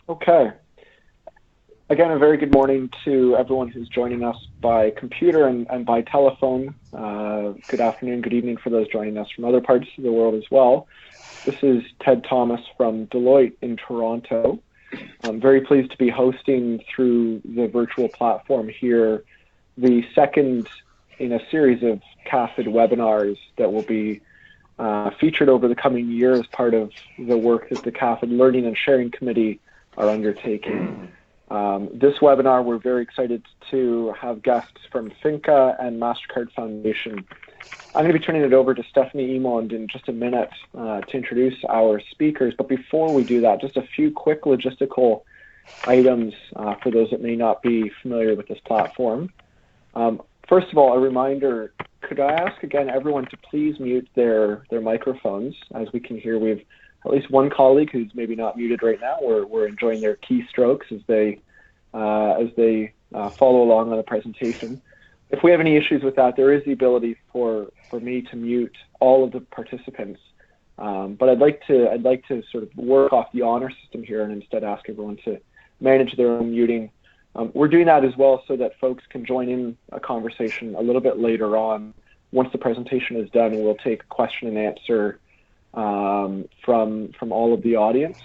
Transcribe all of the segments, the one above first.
Okay. Again, a very good morning to everyone who's joining us by computer and by telephone. Good afternoon, good evening for those joining us from other parts of the world as well. This is Ted Thomas from Deloitte in Toronto. I'm very pleased to be hosting through the virtual platform here the second in a series of CAFIID webinars that will be featured over the coming year as part of the work that the CAFIID Learning and Sharing Committee are undertaking. This webinar, we're very excited to have guests from FINCA and MasterCard Foundation. I'm going to be turning it over to Stephanie Emond in just a minute to introduce our speakers. But before we do that, just a few quick logistical items for those that may not be familiar with this platform. First of all, a reminder, could I ask again everyone to please mute their microphones? As we can hear, we have at least one colleague who's maybe not muted right now. We're enjoying their keystrokes as they follow along on the presentation. If we have any issues with that, there is the ability for me to mute all of the participants. But I'd like to sort of work off the honor system here and instead ask everyone to manage their own muting. We're doing that as well so that folks can join in a conversation a little bit later on once the presentation is done, and we'll take question and answer from all of the audience.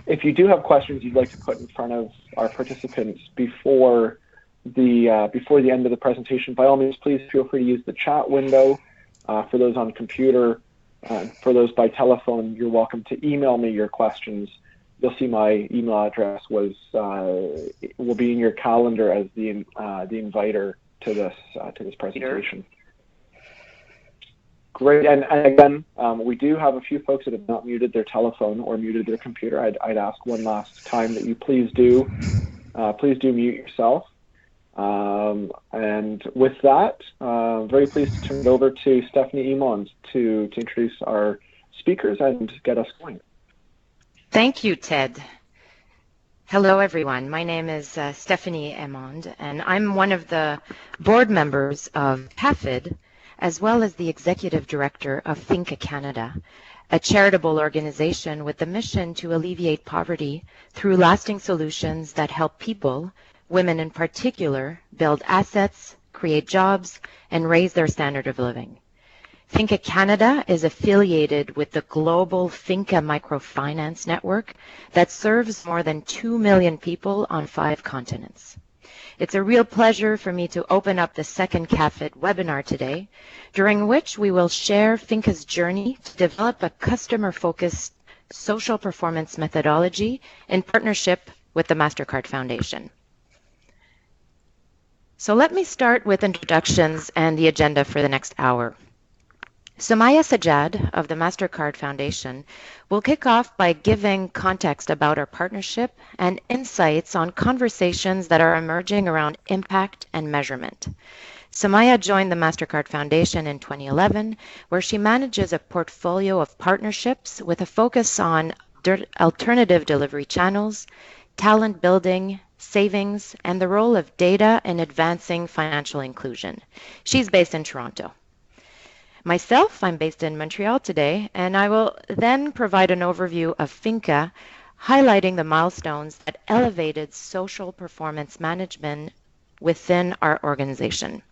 If you do have questions you'd like to put in front of our participants before the end of the presentation, by all means, please feel free to use the chat window. For those on computer, for those by telephone, you're welcome to email me your questions. You'll see my email address will be in your calendar as the inviter to this presentation. Great, and again, we do have a few folks that have not muted their telephone or muted their computer. I'd ask one last time that you please do mute yourself. And with that, very pleased to turn it over to Stephanie Emond to introduce our speakers and get us going. Thank you, Ted. Hello, everyone. My name is Stephanie Emond, and I'm one of the board members of CAFIID, as well as the executive director of FINCA Canada, a charitable organization with the mission to alleviate poverty through lasting solutions that help people, women in particular, build assets, create jobs, and raise their standard of living. FINCA Canada is affiliated with the global FINCA microfinance network that serves more than 2 million people on 5 continents. It's a real pleasure for me to open up the second CAFIID webinar today, during which we will share FINCA's journey to develop a customer-focused social performance methodology in partnership with the MasterCard Foundation. So let me start with introductions and the agenda for the next hour. Sumaya Sajjad of the MasterCard Foundation will kick off by giving context about our partnership and insights on conversations that are emerging around impact and measurement. Sumaya joined the MasterCard Foundation in 2011, where she manages a portfolio of partnerships with a focus on alternative delivery channels, talent building, savings, and the role of data in advancing financial inclusion. She's based in Toronto. Myself, I'm based in Montreal today, and I will then provide an overview of FINCA, highlighting the milestones that elevated social performance management within our organization.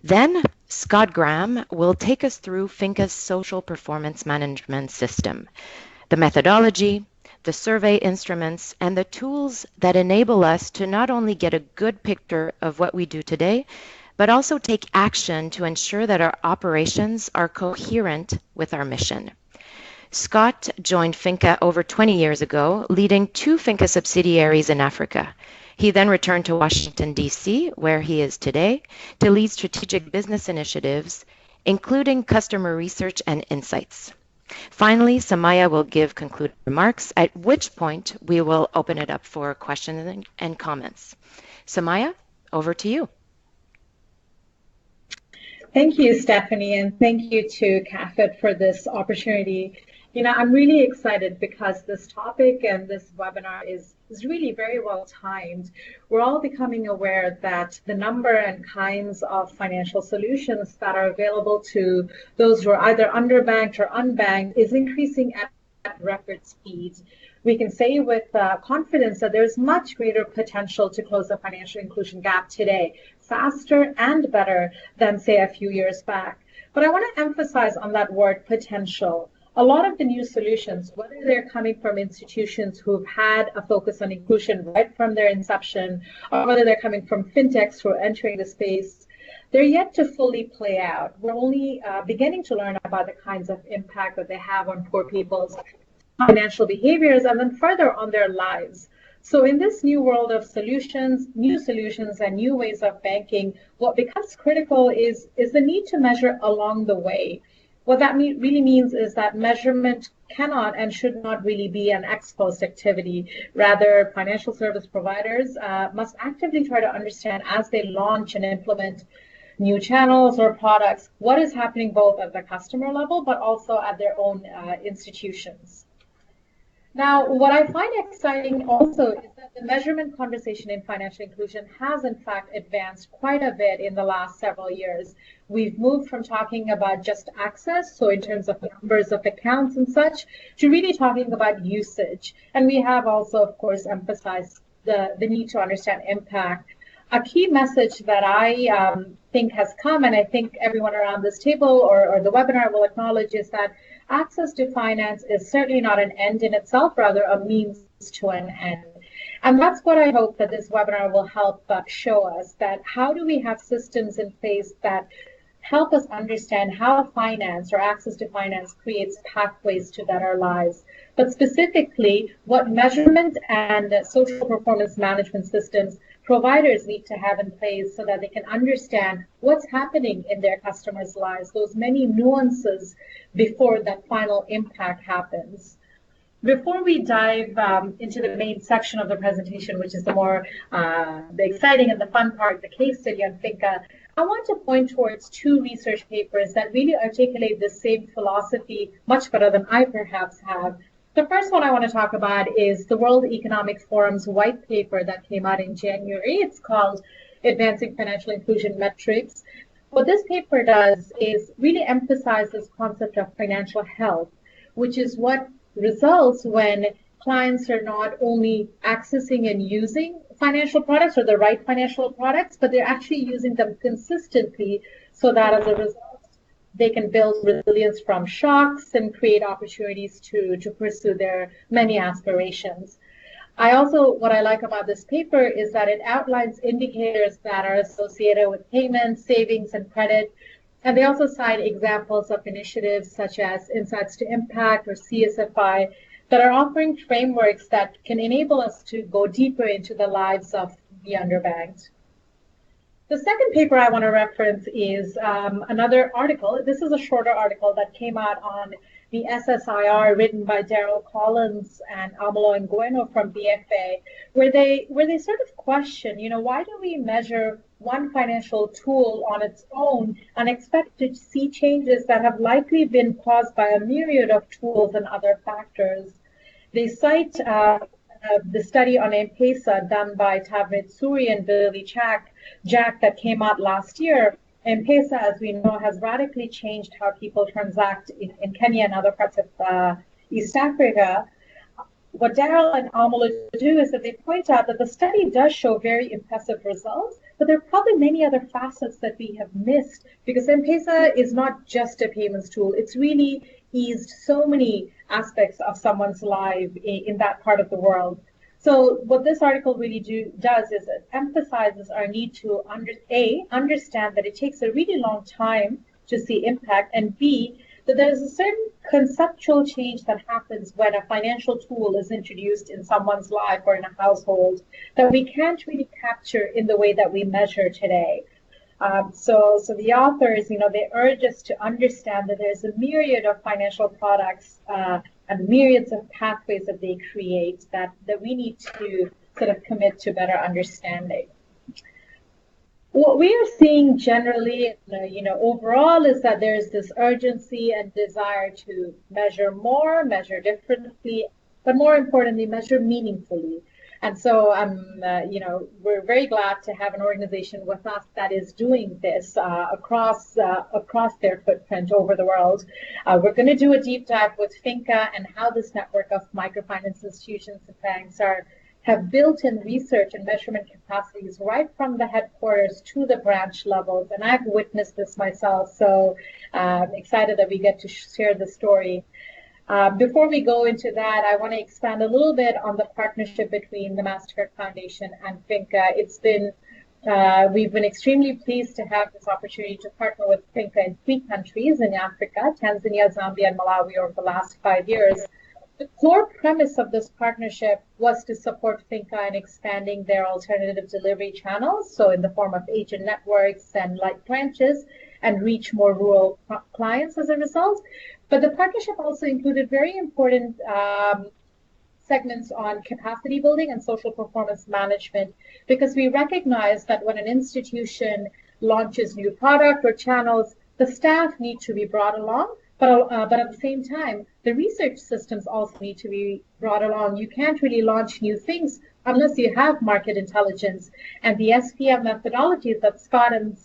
Then, Scott Graham will take us through FINCA's social performance management system, the methodology, the survey instruments, and the tools that enable us to not only get a good picture of what we do today, but also take action to ensure that our operations are coherent with our mission. Scott joined FINCA over 20 years ago, leading 2 FINCA subsidiaries in Africa. He then returned to Washington, D.C., where he is today, to lead strategic business initiatives, including customer research and insights. Finally, Sumaya will give concluding remarks, at which point we will open it up for questions and comments. Sumaya, over to you. Thank you, Stephanie, and thank you to CAFIID for this opportunity. I'm really excited because this topic and this webinar is really very well timed. We're all becoming aware that the number and kinds of financial solutions that are available to those who are either underbanked or unbanked is increasing at record speeds. we can say with confidence that there's much greater potential to close the financial inclusion gap today, faster and better than, say, a few years back. But I want to emphasize on that word potential. A lot of the new solutions, whether they're coming from institutions who've had a focus on inclusion right from their inception, or whether they're coming from fintechs who are entering the space, they're yet to fully play out. We're only beginning to learn about the kinds of impact that they have on poor people's financial behaviors and then further on their lives. So in this new world of solutions and new ways of banking, what becomes critical is the need to measure along the way. What that really means is that measurement cannot and should not really be an ex post activity. Rather, financial service providers must actively try to understand as they launch and implement new channels or products, what is happening both at the customer level, but also at their own institutions. Now, what I find exciting also is that the measurement conversation in financial inclusion has in fact advanced quite a bit in the last several years. We've moved from talking about just access, so in terms of numbers of accounts and such, to really talking about usage. And we have also, of course, emphasized the need to understand impact. A key message that I think has come, and I think everyone around this table or the webinar will acknowledge, is that access to finance is certainly not an end in itself, rather a means to an end. And that's what I hope that this webinar will help show us, that how do we have systems in place that help us understand how finance or access to finance creates pathways to better lives, but specifically what measurement and social performance management systems providers need to have in place so that they can understand what's happening in their customers' lives, those many nuances before that final impact happens. Before we dive into the main section of the presentation, which is the more the exciting and the fun part, the case study on Finca, I want to point towards two research papers that really articulate the same philosophy much better than I perhaps have. The first one I want to talk about is the World Economic Forum's white paper that came out in January. It's called Advancing Financial Inclusion Metrics. What this paper does is really emphasize this concept of financial health, which is what results when clients are not only accessing and using financial products or the right financial products, but they're actually using them consistently so that as a result, they can build resilience from shocks and create opportunities to pursue their many aspirations. What I like about this paper is that it outlines indicators that are associated with payments, savings, and credit. And they also cite examples of initiatives such as Insights to Impact or CSFI that are offering frameworks that can enable us to go deeper into the lives of the underbanked. The second paper I want to reference is another article. This is a shorter article that came out on the SSIR, written by Daryl Collins and Amalo Ngueno from BFA, where they sort of question, why do we measure one financial tool on its own and expect to see changes that have likely been caused by a myriad of tools and other factors? They cite the study on M-Pesa done by Tavrid Suri and Billy Jack that came out last year. M-Pesa, as we know, has radically changed how people transact in Kenya and other parts of East Africa. What Daryl and Amalo do is that they point out that the study does show very impressive results, but there are probably many other facets that we have missed, because M-Pesa is not just a payments tool. It's really eased so many aspects of someone's life in that part of the world. So what this article really does is it emphasizes our need to understand that it takes a really long time to see impact, and B, that there's a certain conceptual change that happens when a financial tool is introduced in someone's life or in a household that we can't really capture in the way that we measure today. So the authors, they urge us to understand that there's a myriad of financial products and myriads of pathways that they create that we need to sort of commit to better understanding. What we are seeing generally, overall, is that there's this urgency and desire to measure more, measure differently, but more importantly, measure meaningfully. And so we're very glad to have an organization with us that is doing this across their footprint over the world. We're going to do a deep dive with Finca and how this network of microfinance institutions and banks have built-in research and measurement capacities right from the headquarters to the branch levels. And I've witnessed this myself, so I'm excited that we get to share the story. Before we go into that, I want to expand a little bit on the partnership between the MasterCard Foundation and Finca. We've been extremely pleased to have this opportunity to partner with Finca in 3 countries in Africa, Tanzania, Zambia, and Malawi over the last 5 years. The core premise of this partnership was to support Finca in expanding their alternative delivery channels, so in the form of agent networks and light branches, and reach more rural clients as a result. But the partnership also included very important segments on capacity building and social performance management, because we recognize that when an institution launches new product or channels, the staff need to be brought along, but at the same time, the research systems also need to be brought along. You can't really launch new things unless you have market intelligence. And the SPM methodologies that Scott and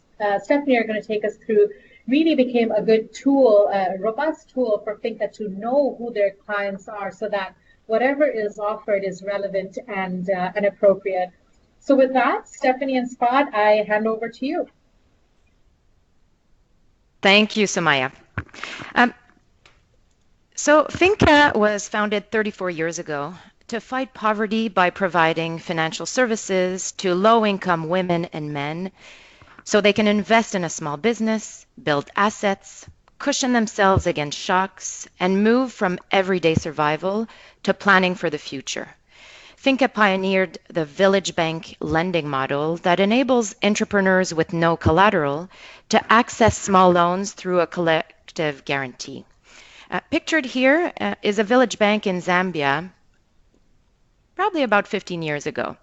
Stephanie are going to take us through really became a good tool, a robust tool for Finca to know who their clients are, so that whatever is offered is relevant and appropriate. So with that, Stephanie and Scott, I hand over to you. Thank you, Sumaya. So Finca was founded 34 years ago to fight poverty by providing financial services to low-income women and men so they can invest in a small business, build assets, cushion themselves against shocks, and move from everyday survival to planning for the future. Finca pioneered the Village Bank lending model that enables entrepreneurs with no collateral to access small loans through a collective guarantee. Pictured here is a Village Bank in Zambia, probably about 15 years ago.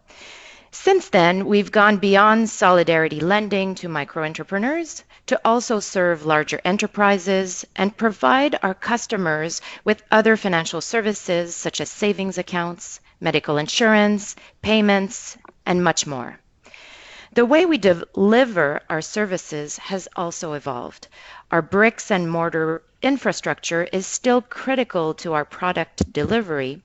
Since then, we've gone beyond solidarity lending to micro-entrepreneurs to also serve larger enterprises and provide our customers with other financial services such as savings accounts, medical insurance, payments, and much more. The way we deliver our services has also evolved. Our bricks and mortar infrastructure is still critical to our product delivery,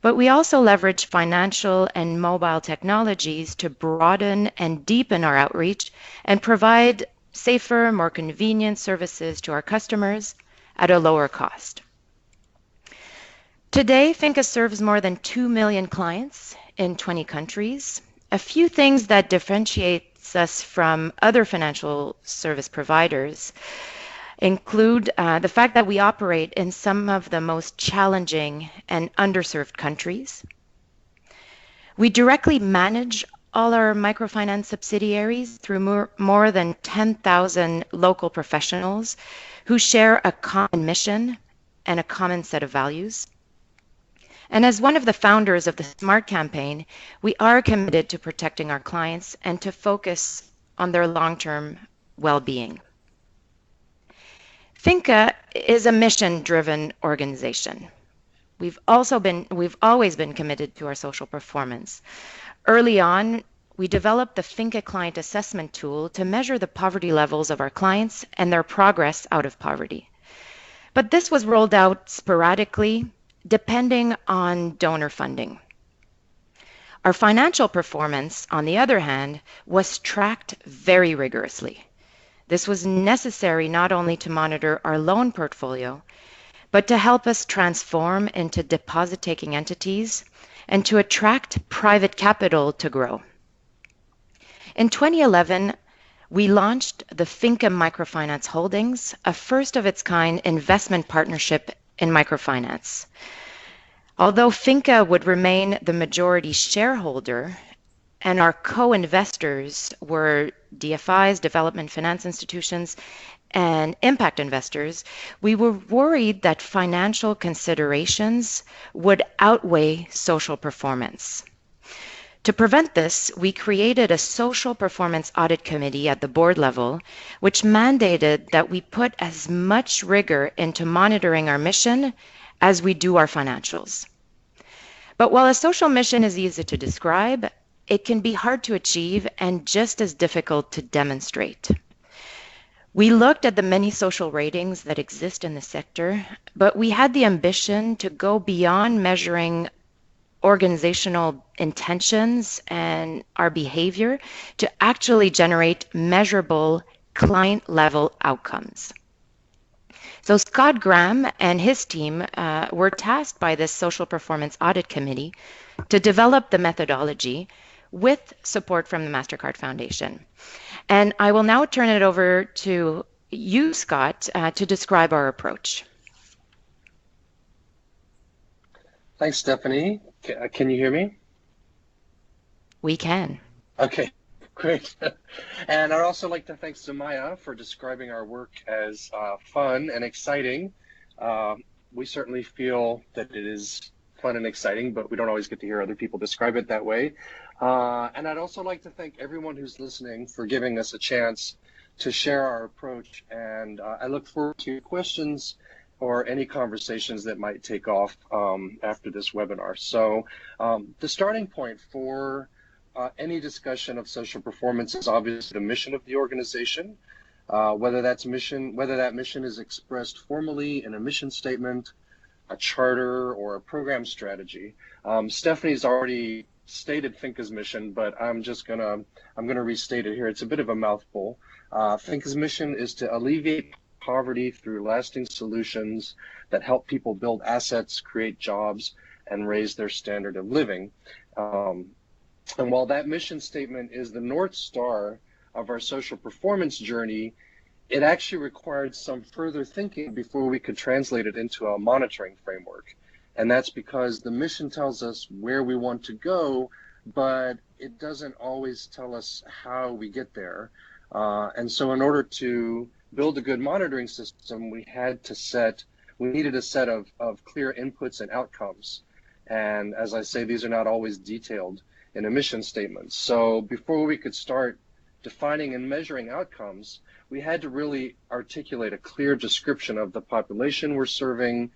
but we also leverage financial and mobile technologies to broaden and deepen our outreach and provide safer, more convenient services to our customers at a lower cost. Today, Finca serves more than 2 million clients in 20 countries. A few things that differentiates us from other financial service providers include the fact that we operate in some of the most challenging and underserved countries. We directly manage all our microfinance subsidiaries through more than 10,000 local professionals who share a common mission and a common set of values. And as one of the founders of the SMART campaign, we are committed to protecting our clients and to focus on their long-term well-being. Finca is a mission-driven organization. We've always been committed to our social performance. Early on, we developed the Finca Client Assessment Tool to measure the poverty levels of our clients and their progress out of poverty. But this was rolled out sporadically, depending on donor funding. Our financial performance, on the other hand, was tracked very rigorously. This was necessary not only to monitor our loan portfolio, but to help us transform into deposit-taking entities and to attract private capital to grow. In 2011, we launched the Finca Microfinance Holdings, a first-of-its-kind investment partnership in microfinance. Although Finca would remain the majority shareholder and our co-investors were DFIs, development finance institutions, and impact investors, we were worried that financial considerations would outweigh social performance. To prevent this, we created a social performance audit committee at the board level, which mandated that we put as much rigor into monitoring our mission as we do our financials. But while a social mission is easy to describe, it can be hard to achieve and just as difficult to demonstrate. We looked at the many social ratings that exist in the sector, but we had the ambition to go beyond measuring organizational intentions and our behavior to actually generate measurable client level outcomes. So Scott Graham and his team were tasked by this Social Performance Audit Committee to develop the methodology with support from the MasterCard Foundation. And I will now turn it over to you, Scott, to describe our approach. Thanks, Stephanie. Can you hear me? We can. Okay, great. And I'd also like to thank Sumaya for describing our work as fun and exciting. We certainly feel that it is fun and exciting, but we don't always get to hear other people describe it that way. And I'd also like to thank everyone who's listening for giving us a chance to share our approach. And I look forward to your questions or any conversations that might take off after this webinar. So the starting point for any discussion of social performance is obviously the mission of the organization, whether that mission is expressed formally in a mission statement, a charter, or a program strategy. Stephanie's already stated Finca's mission, but I'm gonna restate it here. It's a bit of a mouthful. Finca's mission is to alleviate poverty through lasting solutions that help people build assets, create jobs, and raise their standard of living. And while that mission statement is the North Star of our social performance journey, it actually required some further thinking before we could translate it into a monitoring framework. And that's because the mission tells us where we want to go, but it doesn't always tell us how we get there. And so in order to build a good monitoring system, we needed a set of clear inputs and outcomes. And as I say, these are not always detailed in a mission statement. So before we could start defining and measuring outcomes, we had to really articulate a clear description of the population we're serving,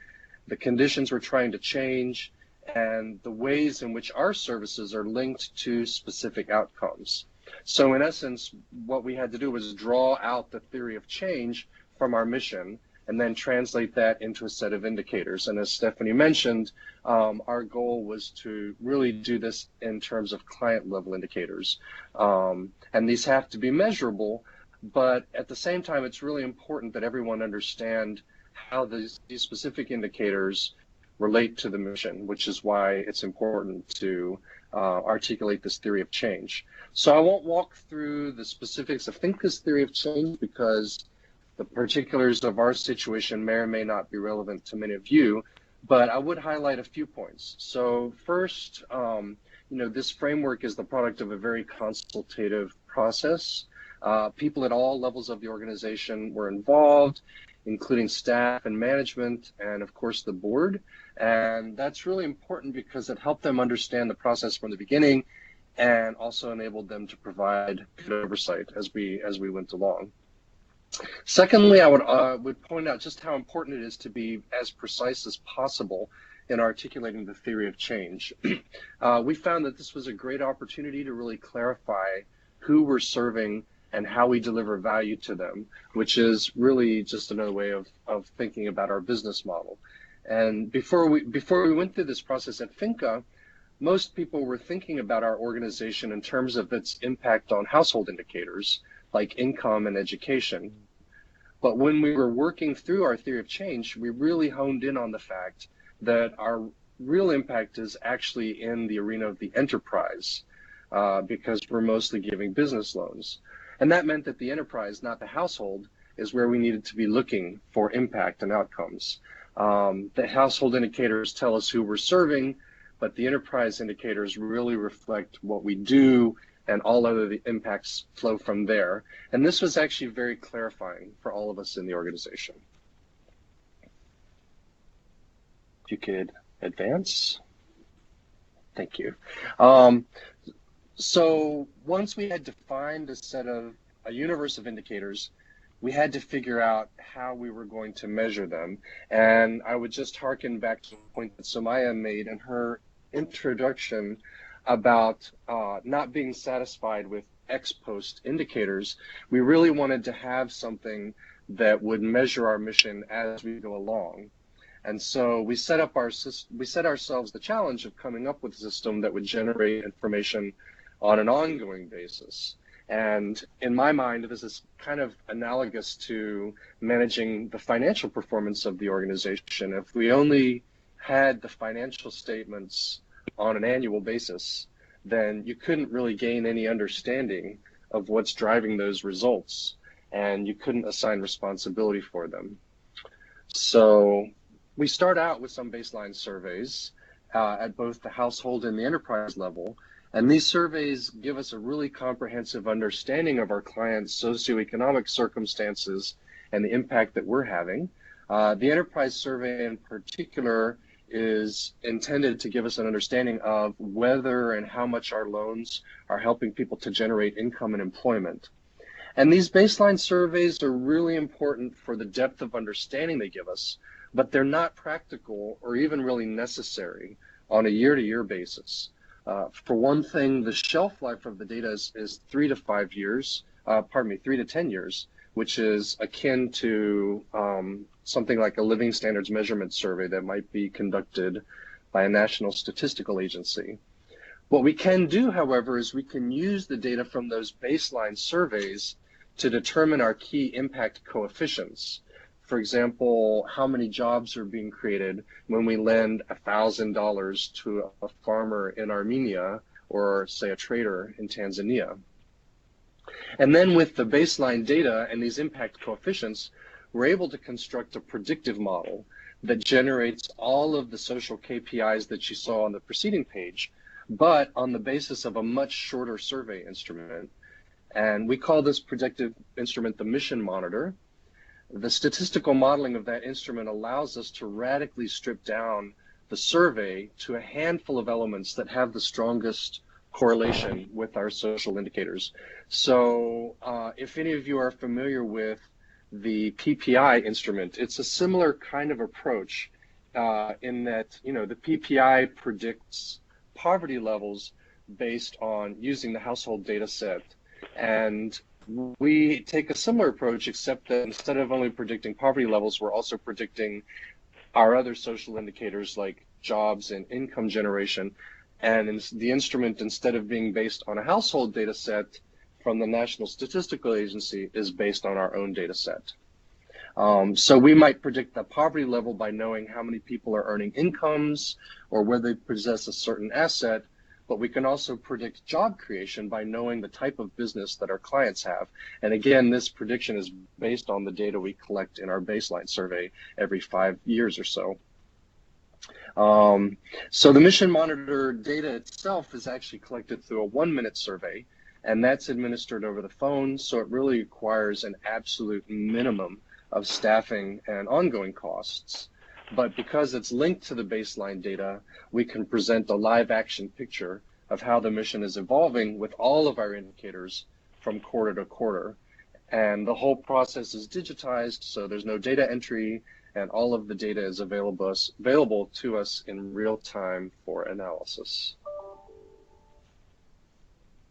the conditions we're trying to change, and the ways in which our services are linked to specific outcomes. So in essence, what we had to do was draw out the theory of change from our mission and then translate that into a set of indicators. And as Stephanie mentioned, our goal was to really do this in terms of client level indicators. And these have to be measurable, but at the same time, it's really important that everyone understand how these specific indicators relate to the mission, which is why it's important to articulate this theory of change. So I won't walk through the specifics of Finca's theory of change because the particulars of our situation may or may not be relevant to many of you, but I would highlight a few points. So first, this framework is the product of a very consultative process. People at all levels of the organization were involved, including staff and management, and of course the board. And that's really important because it helped them understand the process from the beginning and also enabled them to provide good oversight as we went along. Secondly, I would point out just how important it is to be as precise as possible in articulating the theory of change. We found that this was a great opportunity to really clarify who we're serving and how we deliver value to them, which is really just another way of thinking about our business model. And before we went through this process at Finca, most people were thinking about our organization in terms of its impact on household indicators like income and education. But when we were working through our theory of change, we really honed in on the fact that our real impact is actually in the arena of the enterprise, because we're mostly giving business loans. And that meant that the enterprise, not the household, is where we needed to be looking for impact and outcomes. The household indicators tell us who we're serving, but the enterprise indicators really reflect what we do, and all other impacts flow from there. And this was actually very clarifying for all of us in the organization. If you could advance. Thank you. So once we had defined a universe of indicators, we had to figure out how we were going to measure them. And I would just harken back to the point that Sumaya made in her introduction about not being satisfied with ex post indicators. We really wanted to have something that would measure our mission as we go along. And so we set ourselves the challenge of coming up with a system that would generate information on an ongoing basis. And in my mind, this is kind of analogous to managing the financial performance of the organization. If we only had the financial statements on an annual basis, then you couldn't really gain any understanding of what's driving those results, and you couldn't assign responsibility for them. So we start out with some baseline surveys at both the household and the enterprise level. And these surveys give us a really comprehensive understanding of our clients' socioeconomic circumstances and the impact that we're having. The enterprise survey in particular is intended to give us an understanding of whether and how much our loans are helping people to generate income and employment. And these baseline surveys are really important for the depth of understanding they give us, but they're not practical or even really necessary on a year-to-year basis. For one thing, the shelf life of the data is 3 to 5 years, 3 to 10 years, which is akin to something like a living standards measurement survey that might be conducted by a national statistical agency. What we can do, however, is we can use the data from those baseline surveys to determine our key impact coefficients. For example, how many jobs are being created when we lend $1,000 to a farmer in Armenia or, say, a trader in Tanzania. And then with the baseline data and these impact coefficients, we're able to construct a predictive model that generates all of the social KPIs that you saw on the preceding page, but on the basis of a much shorter survey instrument. And we call this predictive instrument the mission monitor. The statistical modeling of that instrument allows us to radically strip down the survey to a handful of elements that have the strongest correlation with our social indicators. So if any of you are familiar with the PPI instrument, it's a similar kind of approach in that, the PPI predicts poverty levels based on using the household data set. And we take a similar approach, except that instead of only predicting poverty levels, we're also predicting our other social indicators like jobs and income generation. And the instrument, instead of being based on a household data set from the National Statistical Agency, is based on our own data set. So we might predict the poverty level by knowing how many people are earning incomes or whether they possess a certain asset, but we can also predict job creation by knowing the type of business that our clients have. And again, this prediction is based on the data we collect in our baseline survey every 5 years or so. So the mission monitor data itself is actually collected through a 1-minute survey, and that's administered over the phone, so it really requires an absolute minimum of staffing and ongoing costs. But because it's linked to the baseline data, we can present a live action picture of how the mission is evolving with all of our indicators from quarter to quarter. And the whole process is digitized, so there's no data entry, and all of the data is available to us in real time for analysis.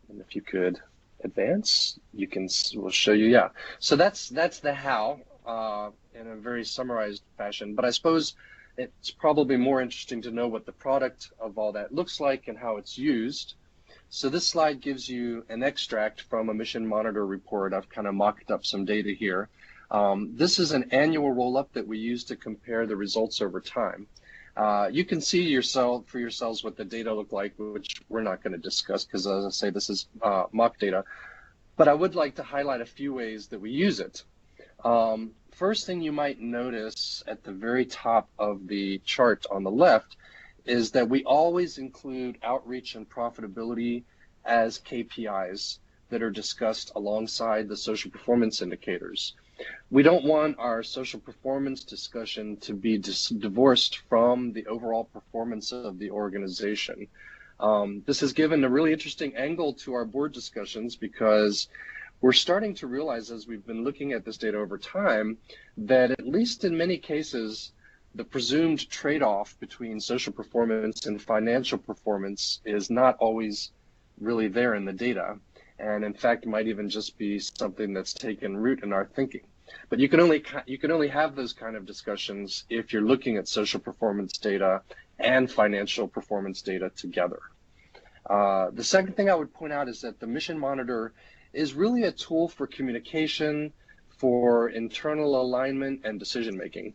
And if you could advance, we'll show you, yeah. So that's the how in a very summarized fashion, but I suppose it's probably more interesting to know what the product of all that looks like and how it's used. So this slide gives you an extract from a mission monitor report. I've kind of mocked up some data here. This is an annual roll-up that we use to compare the results over time. You can see for yourselves what the data look like, which we're not going to discuss because, as I say, this is mock data. But I would like to highlight a few ways that we use it. First thing you might notice at the very top of the chart on the left is that we always include outreach and profitability as KPIs that are discussed alongside the social performance indicators. We don't want our social performance discussion to be divorced from the overall performance of the organization. This has given a really interesting angle to our board discussions because we're starting to realize, as we've been looking at this data over time, that at least in many cases, the presumed trade-off between social performance and financial performance is not always really there in the data, and in fact might even just be something that's taken root in our thinking. But you can only have those kind of discussions if you're looking at social performance data and financial performance data together. The second thing I would point out is that the mission monitor is really a tool for communication, for internal alignment and decision making.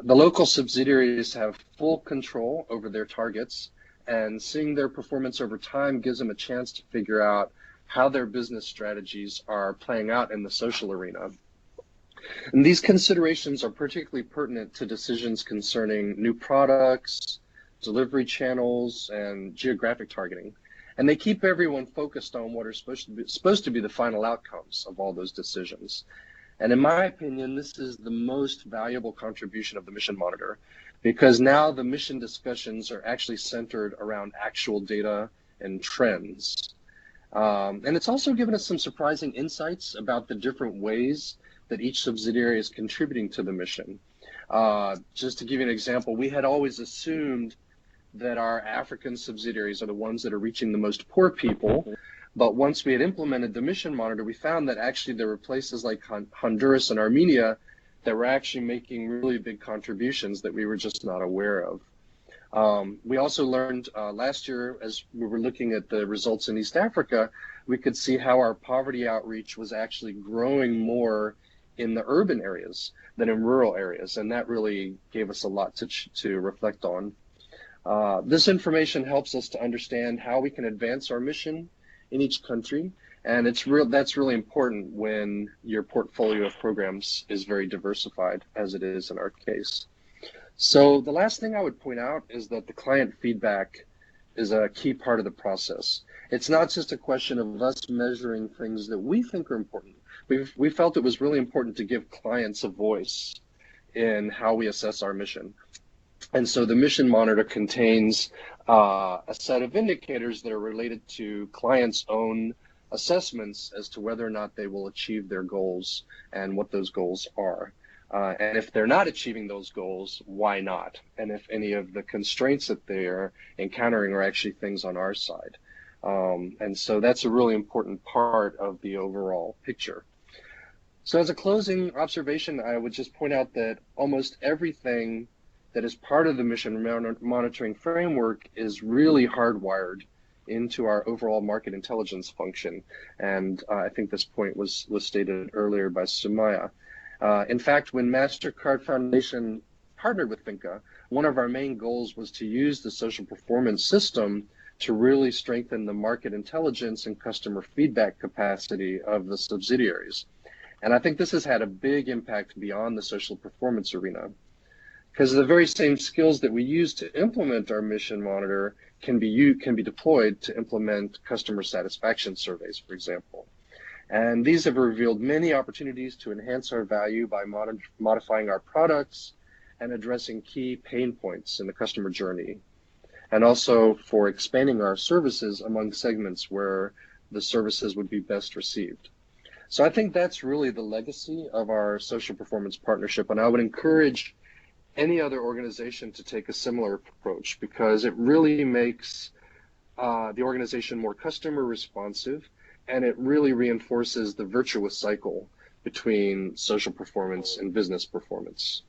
The local subsidiaries have full control over their targets, and seeing their performance over time gives them a chance to figure out how their business strategies are playing out in the social arena. And these considerations are particularly pertinent to decisions concerning new products, delivery channels, and geographic targeting. And they keep everyone focused on what are supposed to be the final outcomes of all those decisions. And in my opinion, this is the most valuable contribution of the mission monitor, because now the mission discussions are actually centered around actual data and trends. And it's also given us some surprising insights about the different ways that each subsidiary is contributing to the mission. Just to give you an example, we had always assumed that our African subsidiaries are the ones that are reaching the most poor people. But once we had implemented the mission monitor, we found that actually there were places like Honduras and Armenia that were actually making really big contributions that we were just not aware of. We also learned last year, as we were looking at the results in East Africa, we could see how our poverty outreach was actually growing more in the urban areas than in rural areas. And that really gave us a lot to reflect on. This information helps us to understand how we can advance our mission in each country, and that's really important when your portfolio of programs is very diversified, as it is in our case. So the last thing I would point out is that the client feedback is a key part of the process. It's not just a question of us measuring things that we think are important. We felt it was really important to give clients a voice in how we assess our mission. And so the mission monitor contains a set of indicators that are related to clients' own assessments as to whether or not they will achieve their goals and what those goals are. And if they're not achieving those goals, why not? And if any of the constraints that they're encountering are actually things on our side. And so that's a really important part of the overall picture. So as a closing observation, I would just point out that almost everything that is part of the mission monitoring framework is really hardwired into our overall market intelligence function. And I think this point was stated earlier by Sumaya. In fact, when MasterCard Foundation partnered with Finca, one of our main goals was to use the social performance system to really strengthen the market intelligence and customer feedback capacity of the subsidiaries. And I think this has had a big impact beyond the social performance arena, because the very same skills that we use to implement our mission monitor can be deployed to implement customer satisfaction surveys, for example. And these have revealed many opportunities to enhance our value by modifying our products and addressing key pain points in the customer journey, and also for expanding our services among segments where the services would be best received. So I think that's really the legacy of our social performance partnership, and I would encourage any other organization to take a similar approach, because it really makes the organization more customer responsive, and it really reinforces the virtuous cycle between social performance and business performance.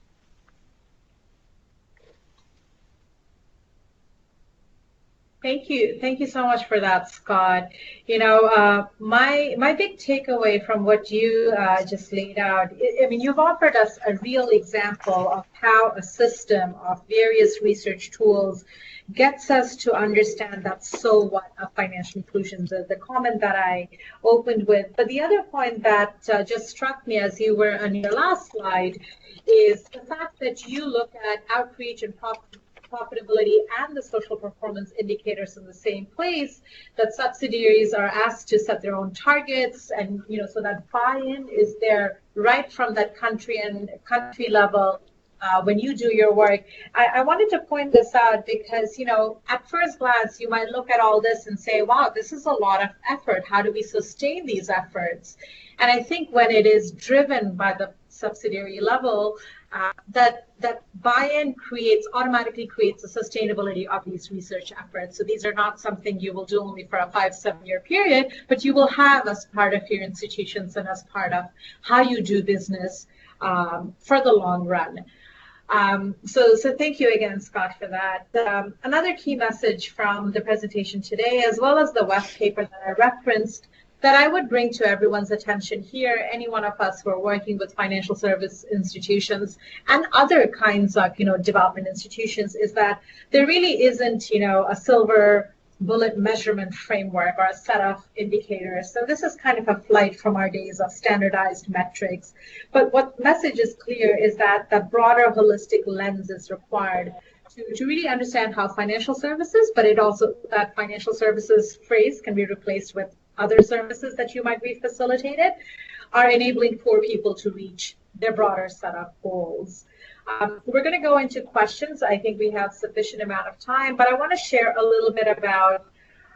Thank you. Thank you so much for that, Scott. You know, my big takeaway from what you just laid out, I mean, you've offered us a real example of how a system of various research tools gets us to understand that so what of financial inclusion, the comment that I opened with. But the other point that just struck me as you were on your last slide is the fact that you look at outreach and profitability and the social performance indicators in the same place, that subsidiaries are asked to set their own targets, and so that buy-in is there right from that country and country level when you do your work. I wanted to point this out because at first glance you might look at all this and say, wow, this is a lot of effort. How do we sustain these efforts? And I think when it is driven by the subsidiary level, that buy-in automatically creates the sustainability of these research efforts. So these are not something you will do only for a 5-7 year period, but you will have as part of your institutions and as part of how you do business for the long run. So thank you again, Scott, for that. Another key message from the presentation today, as well as the West paper that I referenced, that I would bring to everyone's attention here, any one of us who are working with financial service institutions and other kinds of, development institutions, is that there really isn't, a silver bullet measurement framework or a set of indicators. So this is kind of a flight from our days of standardized metrics. But what message is clear is that the broader holistic lens is required to really understand how financial services, but that financial services phrase can be replaced with other services that you might be facilitated, are enabling poor people to reach their broader set of goals. We're going to go into questions. I think we have sufficient amount of time, but I want to share a little bit about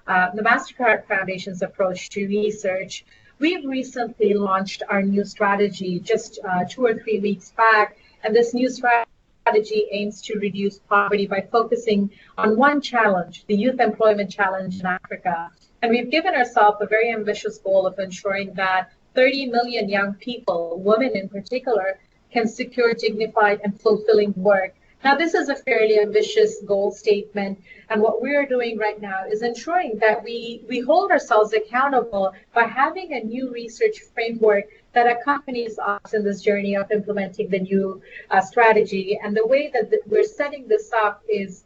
the MasterCard Foundation's approach to research. We've recently launched our new strategy just 2 or 3 weeks back, and this new strategy aims to reduce poverty by focusing on one challenge, the youth employment challenge in Africa. And we've given ourselves a very ambitious goal of ensuring that 30 million young people, women in particular, can secure dignified and fulfilling work. Now, this is a fairly ambitious goal statement, and what we're doing right now is ensuring that we hold ourselves accountable by having a new research framework that accompanies us in this journey of implementing the new strategy. And the way that we're setting this up is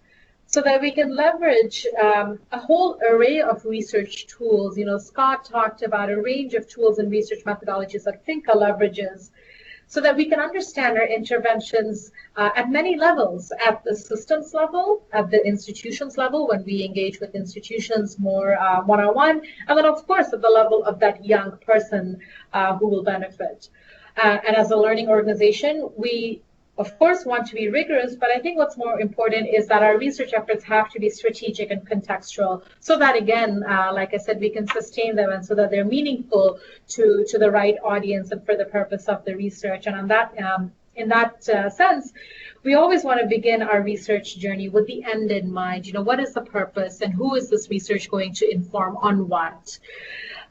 so that we can leverage a whole array of research tools. Scott talked about a range of tools and research methodologies that FINCA leverages, so that we can understand our interventions at many levels, at the systems level, at the institutions level, when we engage with institutions more one-on-one, and then, of course, at the level of that young person who will benefit. And as a learning organization, we of course want to be rigorous, but I think what's more important is that our research efforts have to be strategic and contextual, so that, again, like I said, we can sustain them and so that they're meaningful to the right audience and for the purpose of the research. And on that, in that sense, we always want to begin our research journey with the end in mind. What is the purpose and who is this research going to inform on what?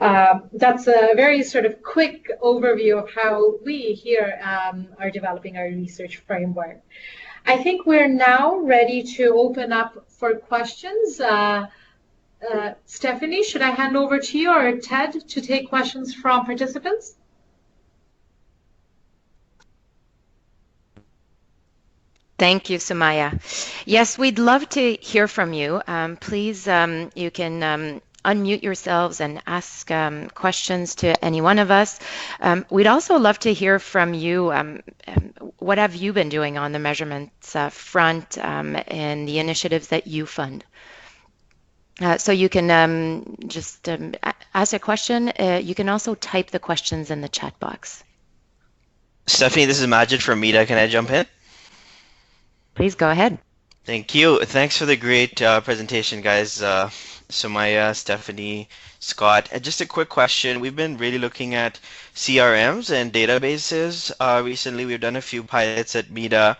That's a very sort of quick overview of how we here are developing our research framework. I think we're now ready to open up for questions. Stephanie, should I hand over to you or Ted to take questions from participants? Thank you, Sumaya. Yes, we'd love to hear from you. Please, you can unmute yourselves and ask questions to any one of us. We'd also love to hear from you. What have you been doing on the measurements front and the initiatives that you fund? So you can just ask a question. You can also type the questions in the chat box. Stephanie, this is Majid from MEDA. Can I jump in? Please go ahead. Thank you. Thanks for the great presentation, guys. Sumaya, Stephanie, Scott. Just a quick question. We've been really looking at CRMs and databases. Recently, we've done a few pilots at MEDA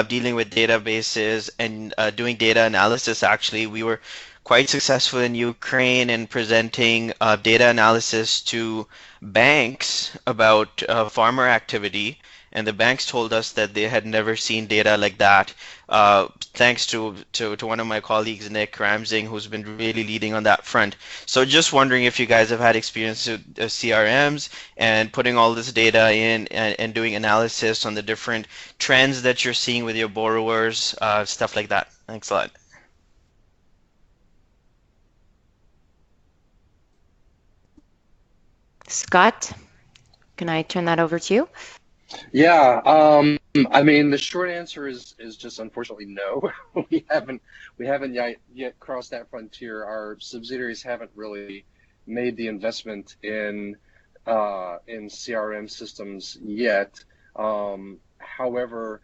dealing with databases and doing data analysis. Actually, we were quite successful in Ukraine in presenting data analysis to banks about farmer activity. And the banks told us that they had never seen data like that, thanks to one of my colleagues, Nick Ramsing, who's been really leading on that front. So just wondering if you guys have had experience with CRMs and putting all this data in and doing analysis on the different trends that you're seeing with your borrowers, stuff like that. Thanks a lot. Scott, can I turn that over to you? Yeah, I mean, the short answer is just unfortunately no. we haven't yet crossed that frontier. Our subsidiaries haven't really made the investment in CRM systems yet. However,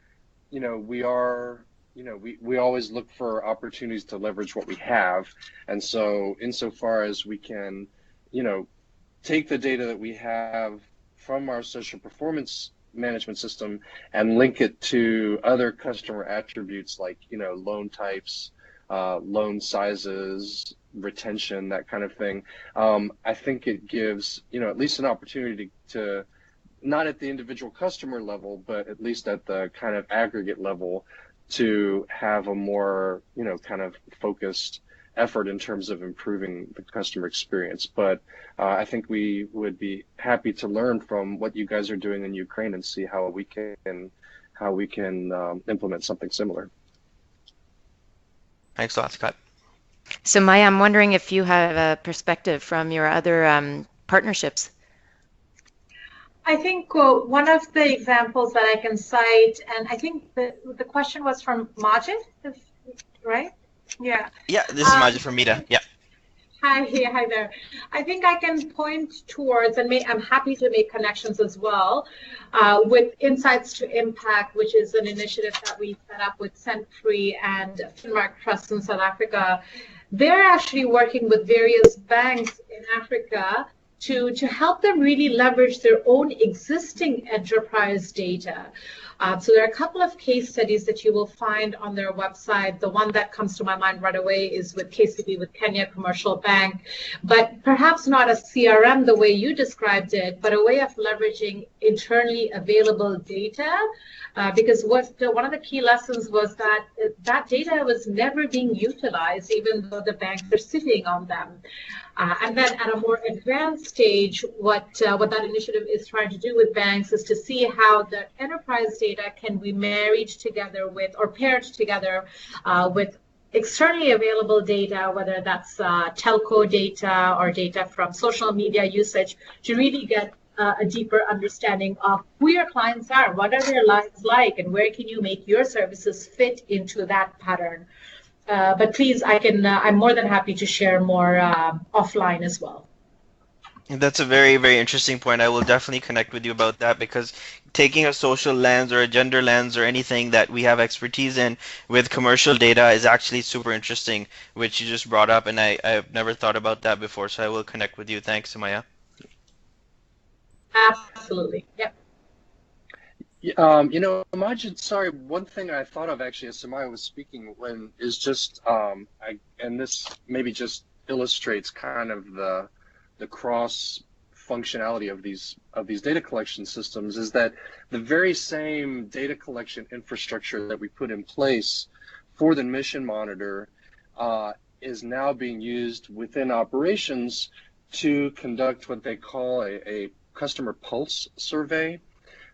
we are, we always look for opportunities to leverage what we have, and so insofar as we can, take the data that we have from our social performance management system and link it to other customer attributes like, loan types, loan sizes, retention, that kind of thing, I think it gives, at least an opportunity to, not at the individual customer level, but at least at the kind of aggregate level, to have a more, kind of focused effort in terms of improving the customer experience. But I think we would be happy to learn from what you guys are doing in Ukraine and see how we can implement something similar. Thanks a lot, Scott. So Maya, I'm wondering if you have a perspective from your other partnerships. I think one of the examples that I can cite, and I think the question was from Majid, right? Yeah. Yeah, this is Majid from Meta. Yeah. Hi there. I think I can point towards, and I'm happy to make connections as well, with Insights to Impact, which is an initiative that we set up with Century and Finmark Trust in South Africa. They're actually working with various banks in Africa to help them really leverage their own existing enterprise data. So there are a couple of case studies that you will find on their website. The one that comes to my mind right away is with KCB, with Kenya Commercial Bank, but perhaps not a CRM the way you described it, but a way of leveraging internally available data. Because one of the key lessons was that that data was never being utilized, even though the banks are sitting on them. And then at a more advanced stage, what that initiative is trying to do with banks is to see how the enterprise data can be married together with, or paired together with externally available data, whether that's telco data or data from social media usage, to really get a deeper understanding of who your clients are, what are their lives like, and where can you make your services fit into that pattern. But please, I'm more than happy to share more offline as well. That's a very, very interesting point. I will definitely connect with you about that, because taking a social lens or a gender lens or anything that we have expertise in with commercial data is actually super interesting, which you just brought up, and I've never thought about that before, so I will connect with you. Thanks, Sumaya. Absolutely. Yep. Majid, sorry, one thing I thought of actually as Sumaya was speaking is just, and this maybe just illustrates kind of the cross functionality of these data collection systems, is that the very same data collection infrastructure that we put in place for the mission monitor is now being used within operations to conduct what they call a customer pulse survey.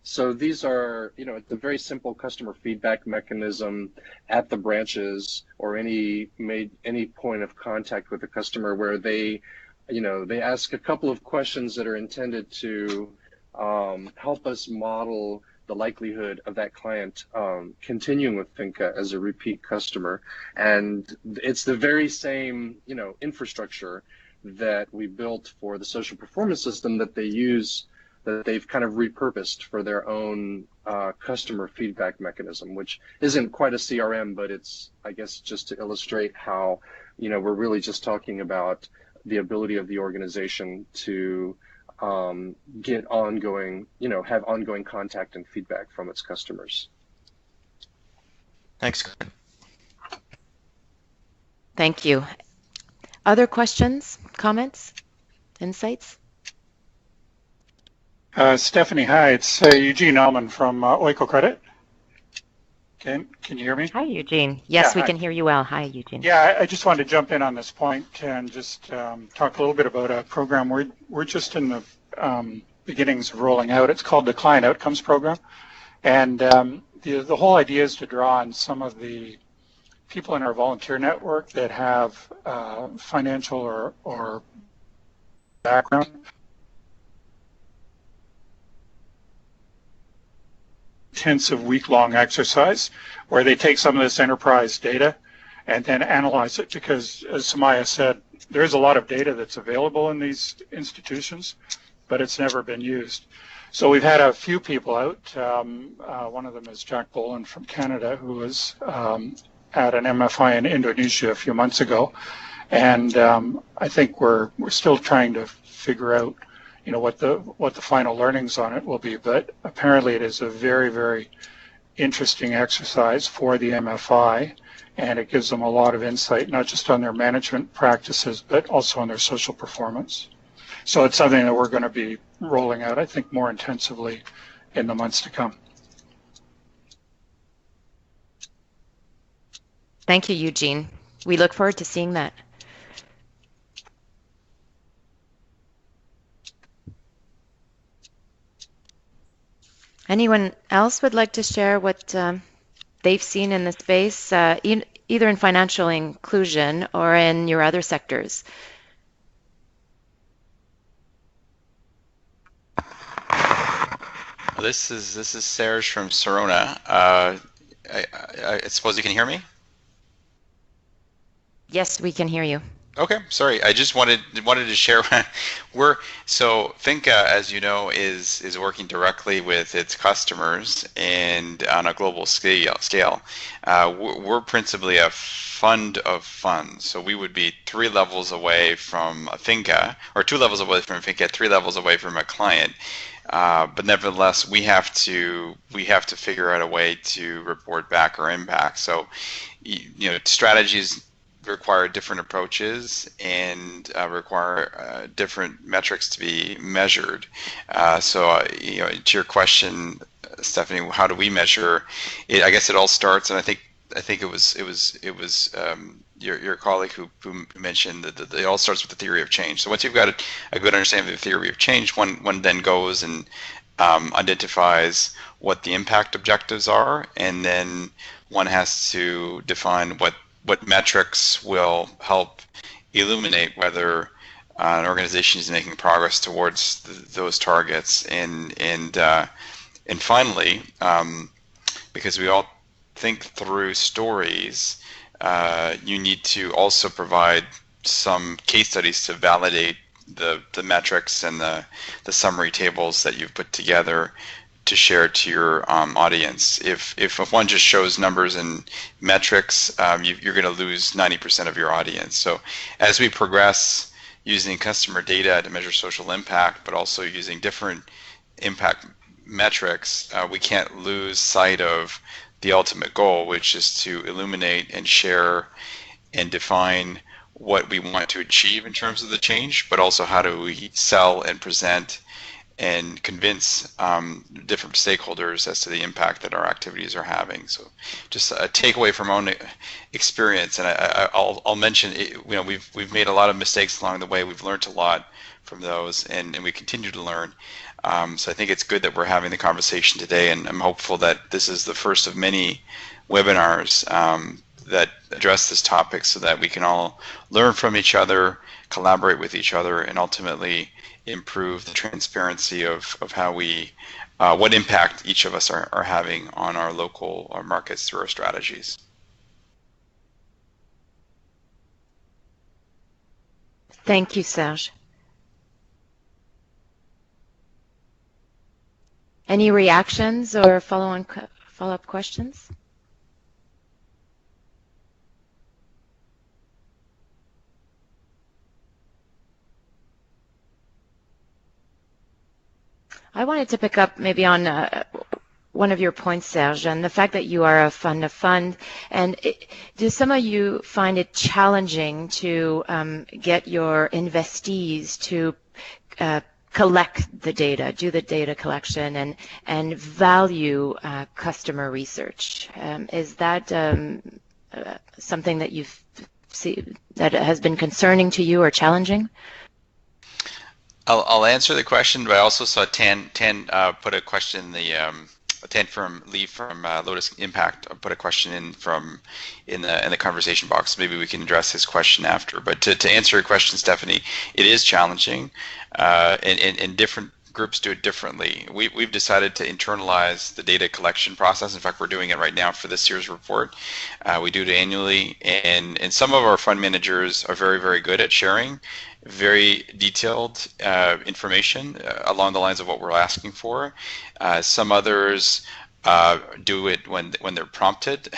So these are, it's a very simple customer feedback mechanism at the branches or any point of contact with the customer, where they ask a couple of questions that are intended to help us model the likelihood of that client continuing with Finca as a repeat customer. And it's the very same, infrastructure that we built for the social performance system that they use, that they've kind of repurposed for their own customer feedback mechanism, which isn't quite a CRM, but it's, I guess, just to illustrate how, we're really just talking about the ability of the organization to get ongoing, have ongoing contact and feedback from its customers. Thanks. Thank you. Other questions, comments, insights? Stephanie, hi. It's Eugene Allman from Oiko Credit. Can you hear me? Hi, Eugene. Yes, Yeah, we can hear you well. Hi, Eugene. Yeah, I just wanted to jump in on this point and just talk a little bit about a program we're just in the beginnings of rolling out. It's called the Client Outcomes Program, and the whole idea is to draw on some of the people in our volunteer network that have financial or background. Intensive week-long exercise where they take some of this enterprise data and then analyze it, because as Sumaya said, there's a lot of data that's available in these institutions, but it's never been used. So we've had a few people out. One of them is Jack Boland from Canada, who was at an MFI in Indonesia a few months ago, and I think we're still trying to figure out, what the final learnings on it will be. But apparently, it is a very, very interesting exercise for the MFI, and it gives them a lot of insight, not just on their management practices, but also on their social performance. So it's something that we're going to be rolling out, I think, more intensively in the months to come. Thank you, Eugene. We look forward to seeing that. Anyone else would like to share what they've seen in the space, either in financial inclusion or in your other sectors? This is Serge from Sorona. I suppose you can hear me? Yes, we can hear you. Okay, sorry. I just wanted to share. So Finca, as you know, is working directly with its customers and on a global scale. We're principally a fund of funds, so we would be 3 levels away from a Finca, or 2 levels away from a Finca, 3 levels away from a client. But nevertheless, we have to figure out a way to report back our impact. So, strategies require different approaches and require different metrics to be measured. To your question, Stephanie, how do we measure it? I guess it all starts, and I think it was your colleague who mentioned that it all starts with the theory of change. So once you've got a good understanding of the theory of change, one then goes and identifies what the impact objectives are, and then one has to define what metrics will help illuminate whether an organization is making progress towards those targets. And finally, because we all think through stories, you need to also provide some case studies to validate the metrics and the summary tables that you've put together to share to your audience. If one just shows numbers and metrics, you're going to lose 90% of your audience. So as we progress using customer data to measure social impact, but also using different impact metrics, we can't lose sight of the ultimate goal, which is to illuminate and share and define what we want to achieve in terms of the change, but also how do we sell and present and convince different stakeholders as to the impact that our activities are having. So just a takeaway from my own experience, and I'll mention, we've made a lot of mistakes along the way. We've learned a lot from those, and we continue to learn. So I think it's good that we're having the conversation today, and I'm hopeful that this is the first of many webinars that address this topic so that we can all learn from each other, collaborate with each other, and ultimately improve the transparency of how what impact each of us are having on our local markets through our strategies. Thank you, Serge. Any reactions or follow-up questions? I wanted to pick up maybe on one of your points, Serge, and the fact that you are a fund of fund. And do some of you find it challenging to get your investees to collect the data, do the data collection, and value customer research? Is that something that you've seen that has been concerning to you or challenging? I'll answer the question, but I also saw Tan put a question in the Tan from Lee from Lotus Impact put a question in the conversation box. Maybe we can address his question after. But to answer your question, Stephanie, it is challenging, and different groups do it differently. We've decided to internalize the data collection process. In fact, we're doing it right now for this year's report. We do it annually, and some of our fund managers are very, very good at sharing very detailed information along the lines of what we're asking for. Some others do it when they're prompted,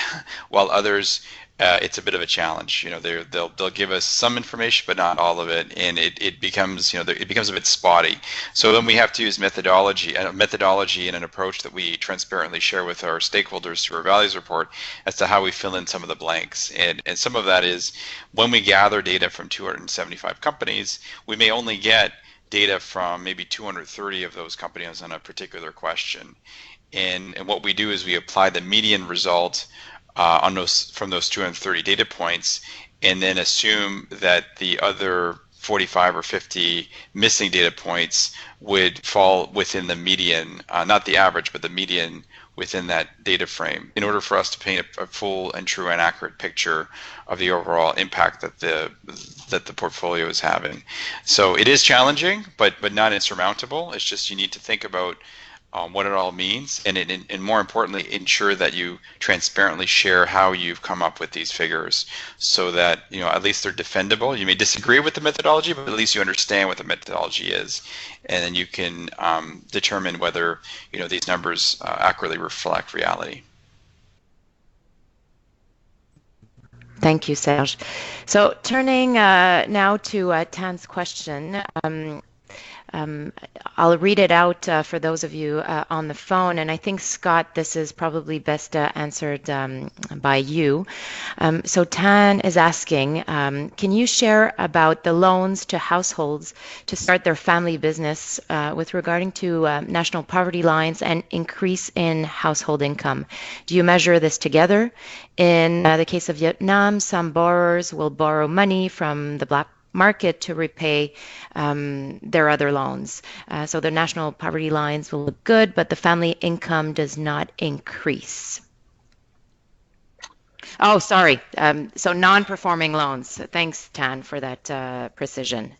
while others it's a bit of a challenge. They'll give us some information, but not all of it, and it becomes it becomes a bit spotty. So then we have to use methodology and an approach that we transparently share with our stakeholders through our values report as to how we fill in some of the blanks. And some of that is when we gather data from 275 companies, we may only get data from maybe 230 of those companies on a particular question. And what we do is we apply the median result from those 230 data points, and then assume that the other 45 or 50 missing data points would fall within the median, not the average, but the median within that data frame, in order for us to paint a full and true and accurate picture of the overall impact that the portfolio is having. So it is challenging, but not insurmountable. It's just you need to think about what it all means, and more importantly, ensure that you transparently share how you've come up with these figures, so that at least they're defendable. You may disagree with the methodology, but at least you understand what the methodology is, and then you can determine whether these numbers accurately reflect reality. Thank you, Serge. So turning now to Tan's question. I'll read it out for those of you on the phone, and I think, Scott, this is probably best answered by you. So Tan is asking, can you share about the loans to households to start their family business with regarding to national poverty lines and increase in household income? Do you measure this together? In the case of Vietnam, some borrowers will borrow money from the black market to repay their other loans. So the national poverty lines will look good, but the family income does not increase. Oh, sorry. So non-performing loans. Thanks, Tan, for that precision.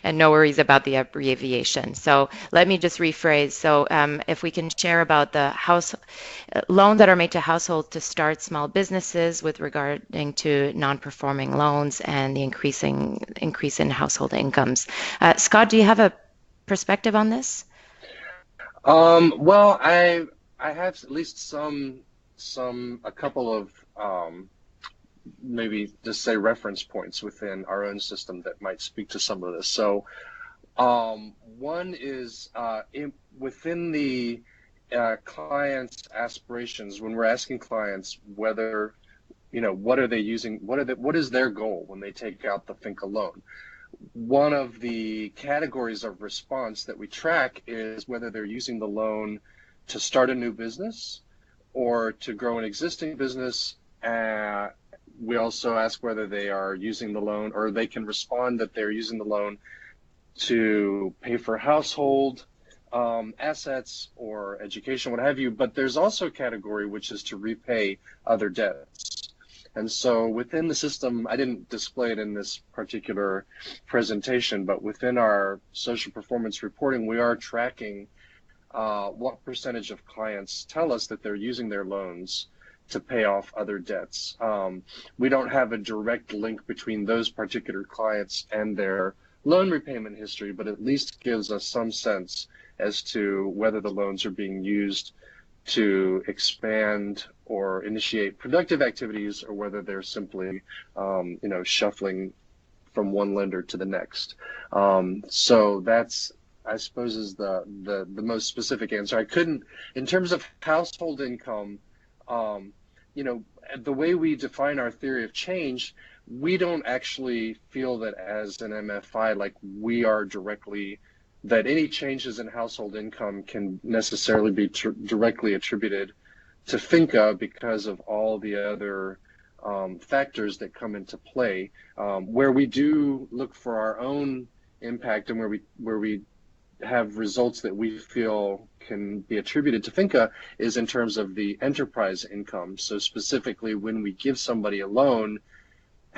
And no worries about the abbreviation. So let me just rephrase. So if we can share about the loans that are made to households to start small businesses with regarding to non-performing loans and the increase in household incomes. Scott, do you have a perspective on this? Well, I have at least a couple of maybe just say reference points within our own system that might speak to some of this. So one is within the client's aspirations, when we're asking clients whether, what are they using, what is their goal when they take out the FINCA loan? One of the categories of response that we track is whether they're using the loan to start a new business or to grow an existing business. We also ask whether they are using the loan, or they can respond that they're using the loan to pay for household assets or education, what have you. But there's also a category which is to repay other debts. And so within the system, I didn't display it in this particular presentation, but within our social performance reporting, we are tracking what percentage of clients tell us that they're using their loans to pay off other debts. We don't have a direct link between those particular clients and their loan repayment history, but at least gives us some sense as to whether the loans are being used to expand or initiate productive activities, or whether they're simply, shuffling from one lender to the next. So that's, I suppose, is the most specific answer. I couldn't, in terms of household income, the way we define our theory of change, we don't actually feel that as an MFI, like we are directly, that any changes in household income can necessarily be directly attributed to FINCA because of all the other factors that come into play. Where we do look for our own impact and where we have results that we feel can be attributed to FINCA is in terms of the enterprise income. So specifically, when we give somebody a loan,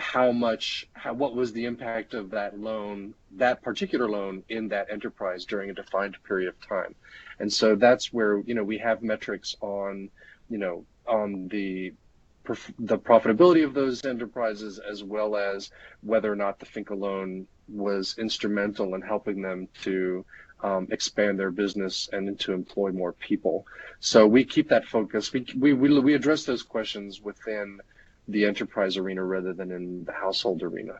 what was the impact of that loan, that particular loan, in that enterprise during a defined period of time. And so that's where, we have metrics on, on the profitability of those enterprises, as well as whether or not the FINCA loan was instrumental in helping them to expand their business and to employ more people. So we keep that focus. We address those questions within the enterprise arena rather than in the household arena.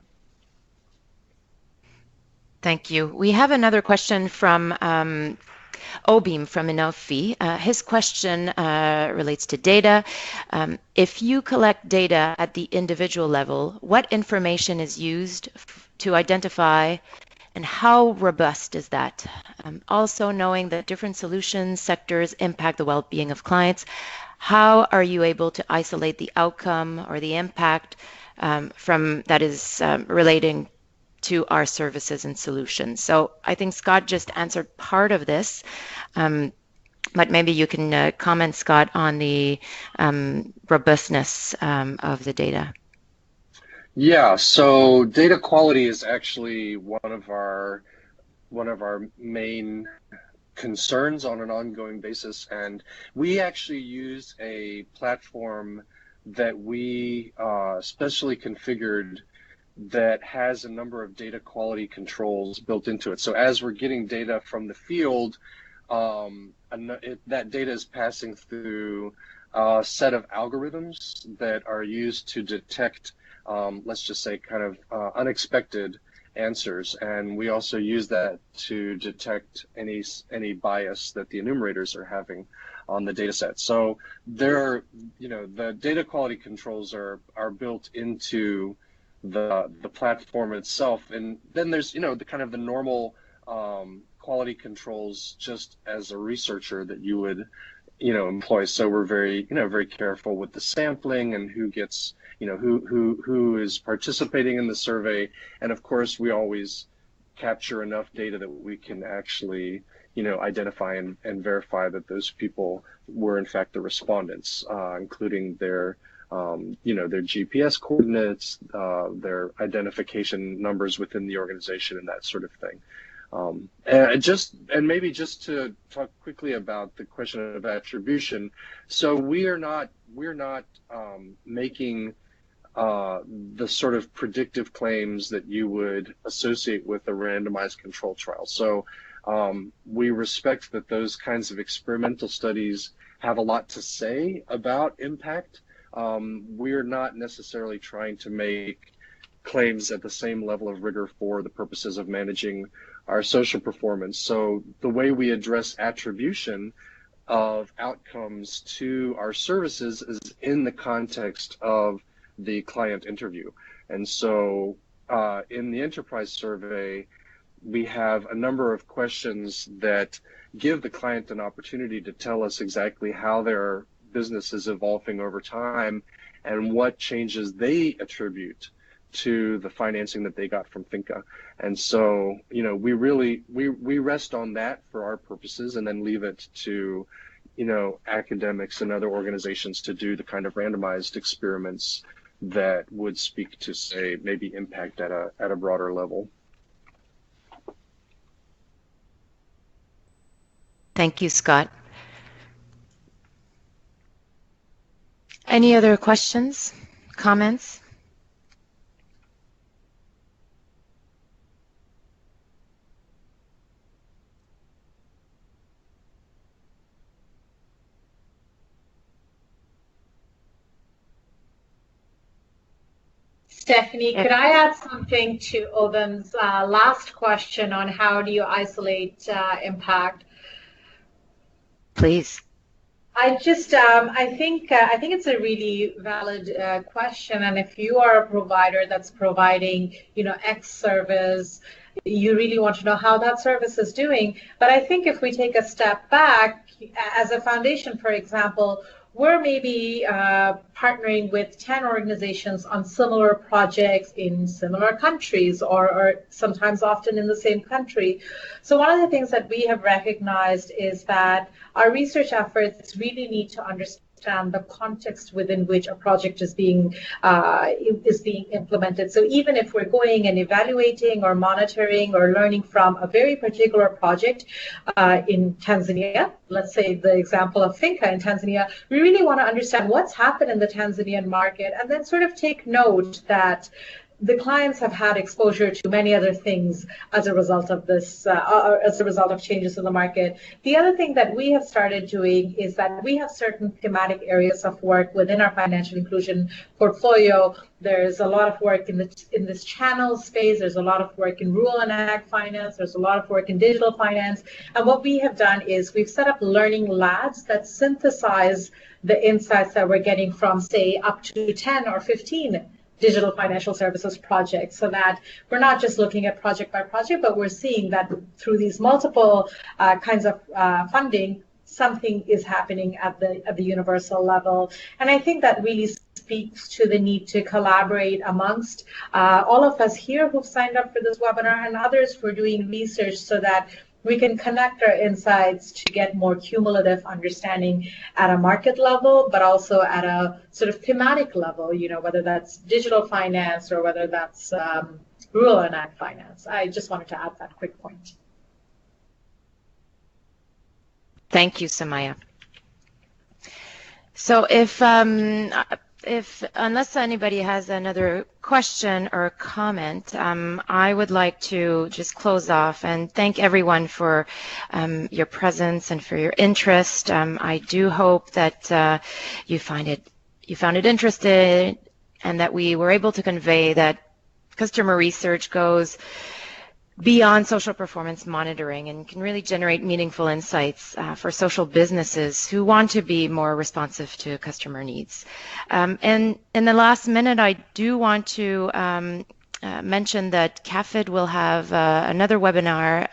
Thank you. We have another question from Obeem from Inofi. His question relates to data. If you collect data at the individual level, what information is used to identify and how robust is that? Also, knowing that different solutions, sectors impact the well-being of clients, how are you able to isolate the outcome or the impact from that is relating to our services and solutions? So I think Scott just answered part of this, but maybe you can comment, Scott, on the robustness of the data. Yeah, so data quality is actually one of our main concerns on an ongoing basis, and we actually use a platform that we specially configured that has a number of data quality controls built into it. So as we're getting data from the field, that data is passing through a set of algorithms that are used to detect, let's just say, kind of unexpected answers, and we also use that to detect any bias that the enumerators are having on the data set. So the data quality controls are built into the platform itself, and then there's the kind of the normal quality controls just as a researcher that you would employ. So we're very very careful with the sampling and who gets who is participating in the survey, and of course we always capture enough data that we can actually identify and verify that those people were in fact the respondents, including their their GPS coordinates, their identification numbers within the organization, and that sort of thing. And maybe just to talk quickly about the question of attribution. So we're not making the sort of predictive claims that you would associate with a randomized control trial. So we respect that those kinds of experimental studies have a lot to say about impact. We're not necessarily trying to make claims at the same level of rigor for the purposes of managing our social performance. So the way we address attribution of outcomes to our services is in the context of the client interview. And so in the enterprise survey, we have a number of questions that give the client an opportunity to tell us exactly how their business is evolving over time and what changes they attribute to the financing that they got from Finca. And so, we rest on that for our purposes and then leave it to, academics and other organizations to do the kind of randomized experiments that would speak to, say, maybe impact at a broader level. Thank you, Scott. Any other questions, comments? Stephanie, could I add something to Oben's last question on how do you isolate impact? Please. I think it's a really valid question, and if you are a provider that's providing, X service, you really want to know how that service is doing. But I think if we take a step back, as a foundation, for example, we're maybe partnering with 10 organizations on similar projects in similar countries or sometimes often in the same country. So one of the things that we have recognized is that our research efforts really need to understand the context within which a project is being implemented. So even if we're going and evaluating or monitoring or learning from a very particular project in Tanzania, let's say the example of Finca in Tanzania, we really want to understand what's happened in the Tanzanian market and then sort of take note that the clients have had exposure to many other things as a result of this, as a result of changes in the market. The other thing that we have started doing is that we have certain thematic areas of work within our financial inclusion portfolio. There's a lot of work in this channel space. There's a lot of work in rural and ag finance. There's a lot of work in digital finance. And what we have done is we've set up learning labs that synthesize the insights that we're getting from, say, up to 10 or 15 digital financial services projects, so that we're not just looking at project by project, but we're seeing that through these multiple kinds of funding, something is happening at the universal level. And I think that really speaks to the need to collaborate amongst all of us here who've signed up for this webinar and others who are doing research, so that we can connect our insights to get more cumulative understanding at a market level, but also at a sort of thematic level, you know, whether that's digital finance or whether that's rural and ag finance. I just wanted to add that quick point. Thank you, Samaya. So if unless anybody has another question or comment, I would like to just close off and thank everyone for your presence and for your interest. I do hope that you found it interesting, and that we were able to convey that customer research goes beyond social performance monitoring and can really generate meaningful insights for social businesses who want to be more responsive to customer needs. And in the last minute, I do want to mention that CAFIID will have another webinar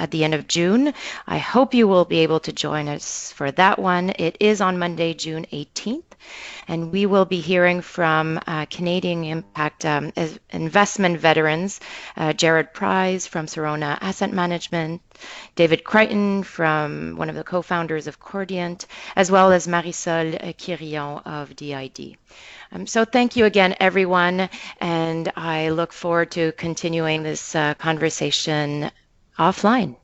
at the end of June. I hope you will be able to join us for that one. It is on Monday, June 18th. And we will be hearing from Canadian Impact investment veterans, Jared Price from Sorona Asset Management, David Crichton from one of the co-founders of Cordiant, as well as Marisol Quirillon of DID. So thank you again, everyone, and I look forward to continuing this conversation offline.